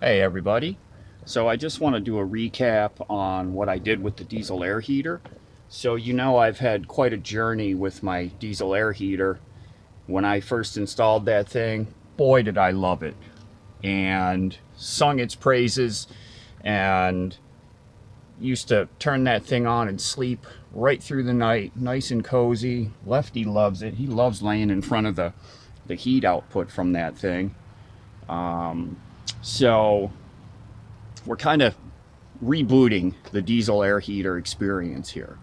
Hey everybody. So I just want to do a recap on what I did with the diesel air heater. So I've had quite a journey with my diesel air heater. When I first installed that thing, boy did I love it, and sung its praises, and used to turn that thing on and sleep right through the night, nice and cozy. Lefty loves it. He loves laying in front of the heat output from that thing. So we're kind of rebooting the diesel air heater experience here.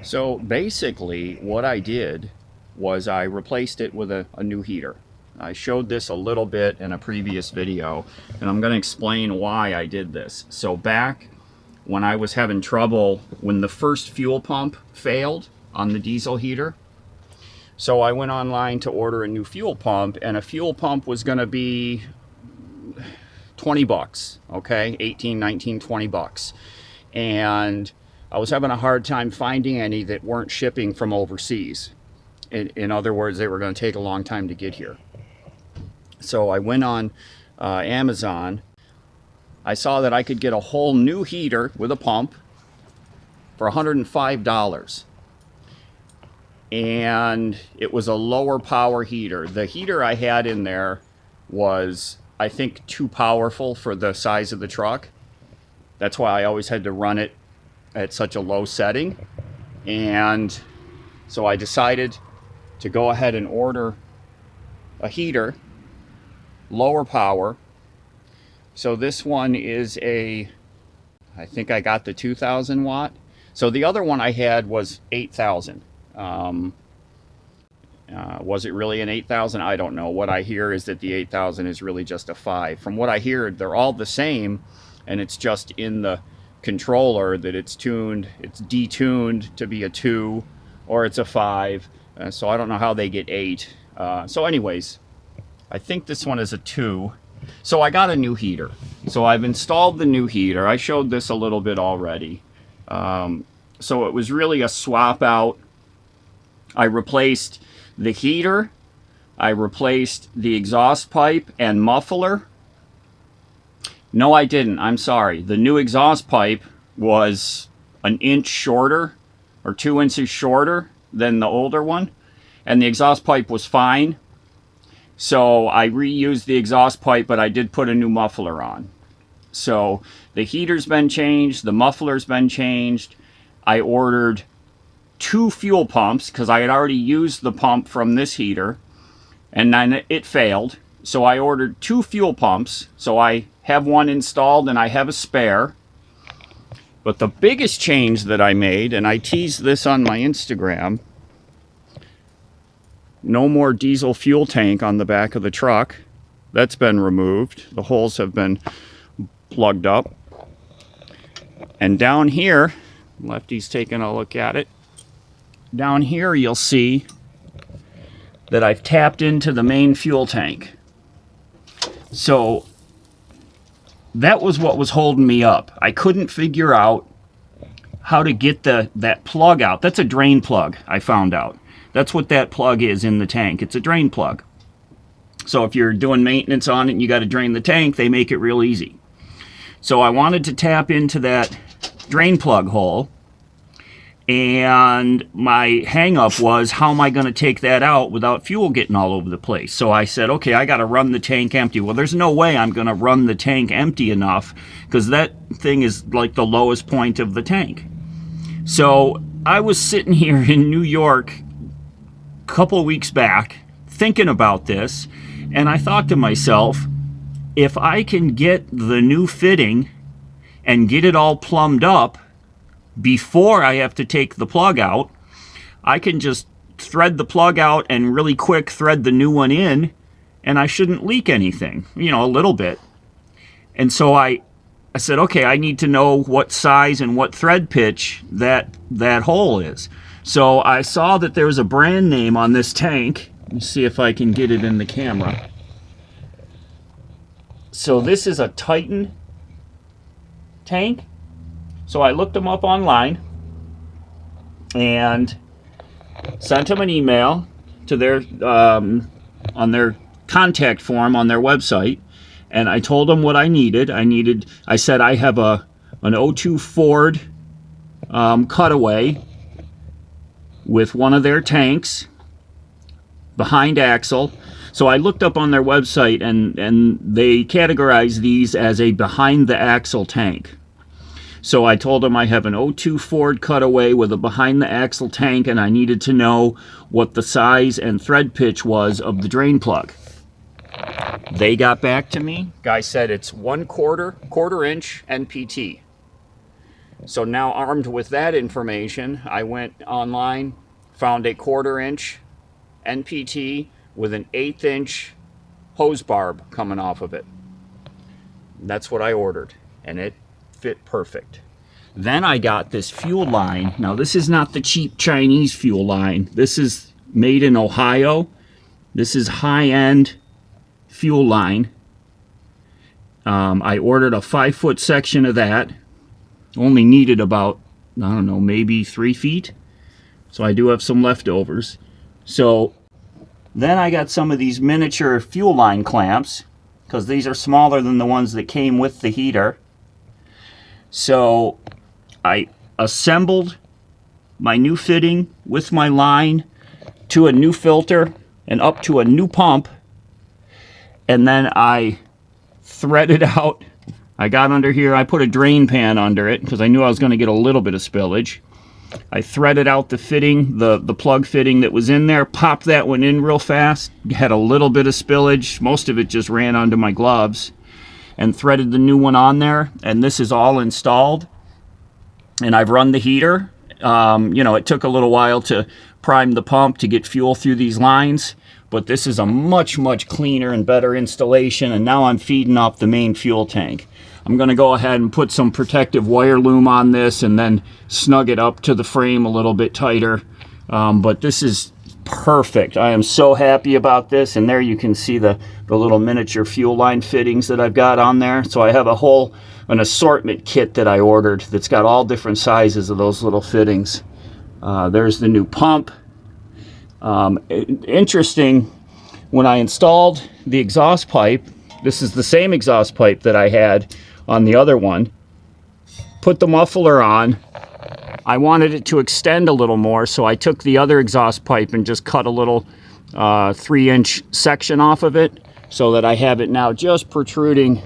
So basically what I did was I replaced it with a new heater. I showed this a little bit in a previous video, and I'm going to explain why I did this. So back when I was having trouble when the first fuel pump failed on the diesel heater, so I went online to order a new fuel pump, and a fuel pump was going to be 20 bucks, okay? 18, 19, 20 bucks. And I was having a hard time finding any that weren't shipping from overseas. In other words, they were going to take a long time to get here. So I went on Amazon. I saw that I could get a whole new heater with a pump for $105. And it was a lower power heater. The heater I had in there was, I think, too powerful for the size of the truck. That's why I always had to run it at such a low setting. And so I decided to go ahead and order a heater, lower power. So this one is I think I got the 2000 watt. So the other one I had was 8000. Was it really an 8000? I don't know. What I hear is that the 8000 is really just a 5. From what I hear, they're all the same, and it's just in the controller that it's detuned to be a 2 or it's a 5. So I don't know how they get 8. So anyways, I think this one is a 2. So I got a new heater. So I've installed the new heater. I showed this a little bit already. So it was really a swap out. I replaced the heater, I replaced the exhaust pipe and muffler. No, I didn't. I'm sorry. The new exhaust pipe was an inch shorter, or 2 inches shorter than the older one, and the exhaust pipe was fine. So I reused the exhaust pipe, but I did put a new muffler on. So the heater's been changed, the muffler's been changed. I ordered 2 fuel pumps because I had already used the pump from this heater, and then it failed. So I ordered 2 fuel pumps. So I have one installed and I have a spare. But the biggest change that I made, and I teased this on my Instagram, no more diesel fuel tank on the back of the truck. That's been removed. The holes have been plugged up. And down here, Lefty's taking a look at it. Down here you'll see that I've tapped into the main fuel tank. So that was what was holding me up. I couldn't figure out how to get that plug out. That's a drain plug, I found out. That's what that plug is in the tank. It's a drain plug. So if you're doing maintenance on it and you got to drain the tank, they make it real easy. So I wanted to tap into that drain plug hole. And my hang up was, how am I going to take that out without fuel getting all over the place? So I said, okay, I got to run the tank empty. Well, there's no way I'm going to run the tank empty enough, because that thing is like the lowest point of the tank. So I was sitting here in New York a couple of weeks back thinking about this, and I thought to myself, if I can get the new fitting and get it all plumbed up before I have to take the plug out, I can just thread the plug out and really quick thread the new one in, and I shouldn't leak anything, a little bit. And so I said, okay, I need to know what size and what thread pitch that hole is. So I saw that there was a brand name on this tank. Let me see if I can get it in the camera. So this is a Titan tank. So I looked them up online and sent them an email to their on their contact form on their website, and I told them what I needed. I said I have an '02 Ford Cutaway with one of their tanks behind axle. So I looked up on their website, and they categorize these as a behind the axle tank. So I told them I have an '02 Ford Cutaway with a behind the axle tank, and I needed to know what the size and thread pitch was of the drain plug. They got back to me. Guy said it's 1/4 inch NPT. So now, armed with that information, I went online, found a 1/4 inch NPT with an 1/8 inch hose barb coming off of it. That's what I ordered, and it fit perfect. Then I got this fuel line. Now, this is not the cheap Chinese fuel line. This is made in Ohio. This is high-end fuel line. I ordered a 5-foot section of that. Only needed about, I don't know, maybe 3 feet. So I do have some leftovers. So then I got some of these miniature fuel line clamps, because these are smaller than the ones that came with the heater. So I assembled my new fitting with my line to a new filter and up to a new pump, and then I threaded out. I got under here, I put a drain pan under it because I knew I was going to get a little bit of spillage. I threaded out the fitting, the plug fitting that was in there, popped that one in real fast, had a little bit of spillage, most of it just ran onto my gloves, and threaded the new one on there, and this is all installed. And I've run the heater. You know, it took a little while to prime the pump to get fuel through these lines, but this is a much, much cleaner and better installation, and now I'm feeding off the main fuel tank. I'm going to go ahead and put some protective wire loom on this and then snug it up to the frame a little bit tighter. But this is perfect. I am so happy about this, and there you can see the little miniature fuel line fittings that I've got on there. So I have an assortment kit that I ordered that's got all different sizes of those little fittings. There's the new pump. Interesting, when I installed the exhaust pipe, this is the same exhaust pipe that I had on the other one. Put the muffler on. I wanted it to extend a little more, so I took the other exhaust pipe and just cut a little 3-inch section off of it, so that I have it now just protruding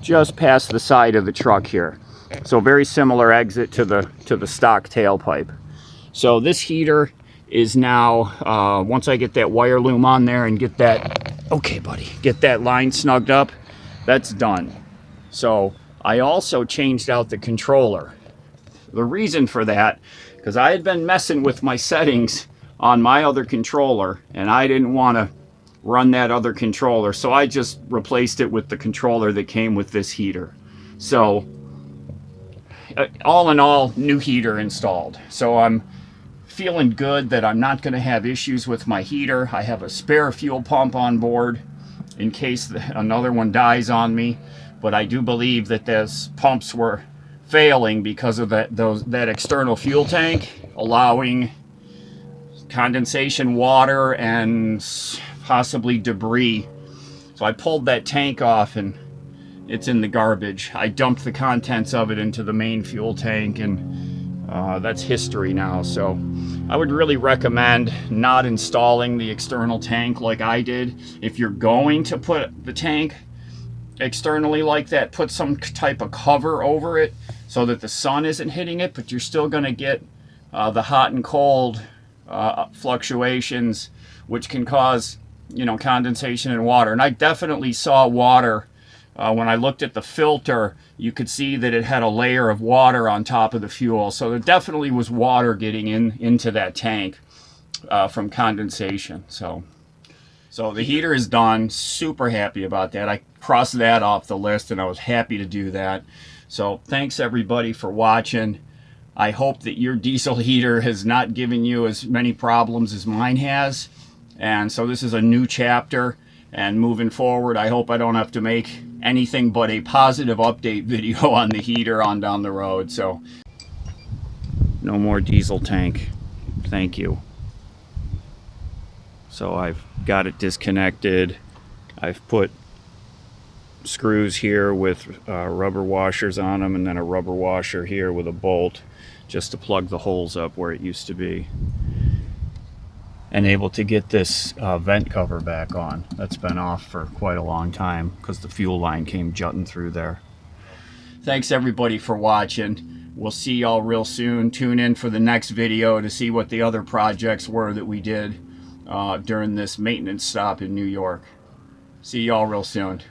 just past the side of the truck here. So very similar exit to the stock tailpipe. So this heater is now, once I get that wire loom on there and get that, okay buddy, get that line snugged up, that's done. So I also changed out the controller. The reason for that, because I had been messing with my settings on my other controller, and I didn't want to run that other controller, so I just replaced it with the controller that came with this heater. So all in all, new heater installed. So I'm feeling good that I'm not going to have issues with my heater. I have a spare fuel pump on board in case another one dies on me, but I do believe that those pumps were failing because of that external fuel tank allowing condensation, water, and possibly debris. So I pulled that tank off, and it's in the garbage. I dumped the contents of it into the main fuel tank, and that's history now. So I would really recommend not installing the external tank like I did. If you're going to put the tank externally like that, put some type of cover over it so that the sun isn't hitting it, but you're still going to get the hot and cold fluctuations, which can cause, you know, condensation in water. And I definitely saw water when I looked at the filter. You could see that it had a layer of water on top of the fuel, so there definitely was water getting into that tank from condensation. So the heater is done. Super happy about that. I crossed that off the list, and I was happy to do that. So thanks everybody for watching. I hope that your diesel heater has not given you as many problems as mine has. And so this is a new chapter, and moving forward, I hope I don't have to make anything but a positive update video on the heater on down the road. So no more diesel tank. Thank you. So I've got it disconnected. I've put screws here with rubber washers on them, and then a rubber washer here with a bolt just to plug the holes up where it used to be. And able to get this vent cover back on. That's been off for quite a long time because the fuel line came jutting through there. Thanks everybody for watching. We'll see y'all real soon. Tune in for the next video to see what the other projects were that we did during this maintenance stop in New York. See y'all real soon.